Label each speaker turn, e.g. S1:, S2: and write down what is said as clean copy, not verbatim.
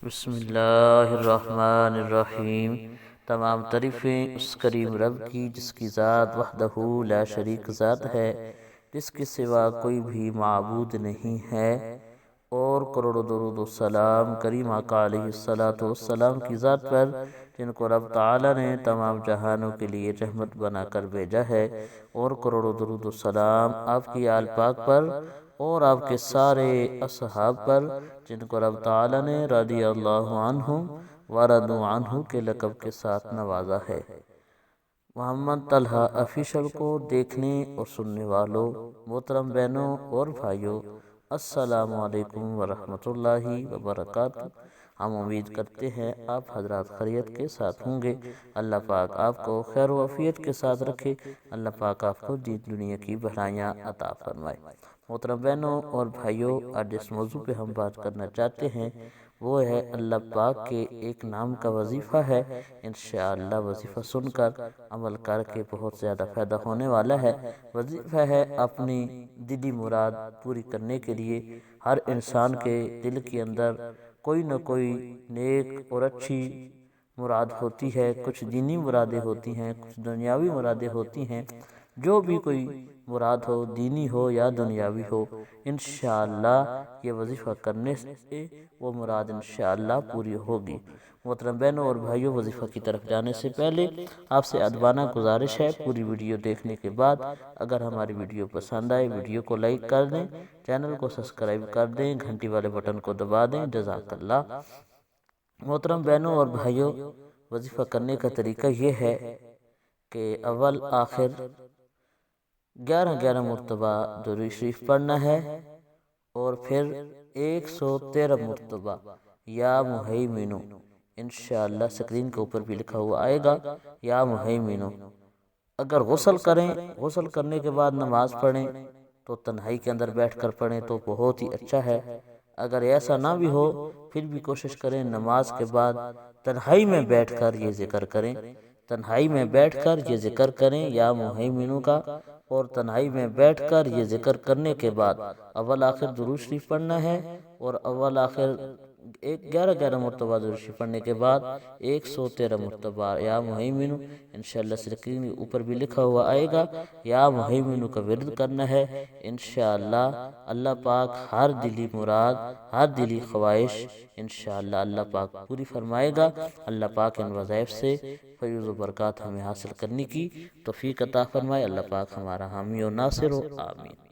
S1: بسم اللہ الرحمن الرحیم۔ تمام تعریفیں اس کریم رب کی جس کی ذات وحدہ لا شریک ذات ہے، جس کے سوا کوئی بھی معبود نہیں ہے، اور کروڑوں درود و سلام کریم آقا علیہ الصلوۃ والسلام کی ذات پر، جن کو رب تعالی نے تمام جہانوں کے لیے رحمت بنا کر بھیجا ہے، اور کروڑوں درود و سلام آپ کی آل پاک پر اور آپ کے سارے اصحاب پر، جن کو رب تعالی نے رضی اللہ عنہم ورضوا عنہ کے لقب کے ساتھ نوازا ہے۔ محمد طلحہ آفیشل کو دیکھنے اور سننے والوں، محترم بہنوں اور بھائیوں، السلام علیکم ورحمۃ اللہ وبرکاتہ۔ ہم امید کرتے ہیں آپ حضرات خیریت کے ساتھ ہوں گے۔ اللہ پاک آپ کو خیر و عافیت کے ساتھ رکھے۔ اللہ پاک آپ کو دین دنیا کی بھلائیاں عطا فرمائے۔ محترم بہنوں اور بھائیوں، آج جس موضوع پہ ہم بات کرنا چاہتے ہیں وہ ہے اللہ پاک کے ایک نام کا وظیفہ ہے۔ انشاءاللہ وظیفہ سن کر عمل کر کے بہت زیادہ فائدہ ہونے والا ہے۔ وظیفہ ہے اپنی دلی مراد پوری کرنے کے لیے۔ ہر انسان کے دل کے اندر کوئی نہ کوئی نیک اور اچھی مراد ہوتی ہے، کچھ دینی مرادیں ہوتی ہیں، کچھ دنیاوی مرادیں ہوتی ہیں۔ جو بھی کوئی مراد ہو، دینی ہو یا دنیاوی ہو، انشاءاللہ یہ وظیفہ کرنے سے وہ مراد انشاءاللہ پوری ہوگی۔ محترم بہنوں اور بھائیوں، وظیفہ کی طرف جانے سے پہلے آپ سے ادبانہ گزارش ہے، پوری ویڈیو دیکھنے کے بعد اگر ہماری ویڈیو پسند آئے ویڈیو کو لائک کر دیں، چینل کو سبسکرائب کر دیں، گھنٹی والے بٹن کو دبا دیں۔ جزاک اللہ۔ محترم بہنوں اور بھائیوں، وظیفہ کرنے کا طریقہ یہ ہے کہ اول آخر 11 مرتبہ درود شریف پڑھنا ہے، اور پھر 113 مرتبہ یا مہیمنو، انشاءاللہ سکرین کے اوپر بھی لکھا ہوا آئے گا یا مہیمنو۔ اگر غسل کریں، غسل کرنے کے بعد نماز پڑھیں تو تنہائی کے اندر بیٹھ کر پڑھیں تو بہت ہی اچھا ہے۔ اگر ایسا نہ بھی ہو پھر بھی کوشش کریں نماز کے بعد تنہائی میں بیٹھ کر یہ ذکر کریں، تنہائی میں بیٹھ کر یہ ذکر کریں یا مہیمنو کا، اور تنہائی میں بیٹھ کر یہ ذکر کرنے کے بعد اول آخر درود شریف پڑھنا ہے، اور اول آخر 11 مرتبہ درود شریف پڑھنے کے بعد 113 مرتبہ یا مہیمنو، انشاءاللہ سکرین کے اوپر بھی لکھا ہوا آئے گا یا مہیمنو کا ورد کرنا ہے۔ انشاءاللہ اللہ پاک ہر دلی مراد، ہر دلی خواہش انشاءاللہ اللہ پاک پوری فرمائے گا۔ اللہ پاک ان وظائف سے فیض و برکات ہمیں حاصل کرنے کی توفیق عطا فرمائے۔ اللہ پاک ہمارا حامی و ناصر ہو، آمین۔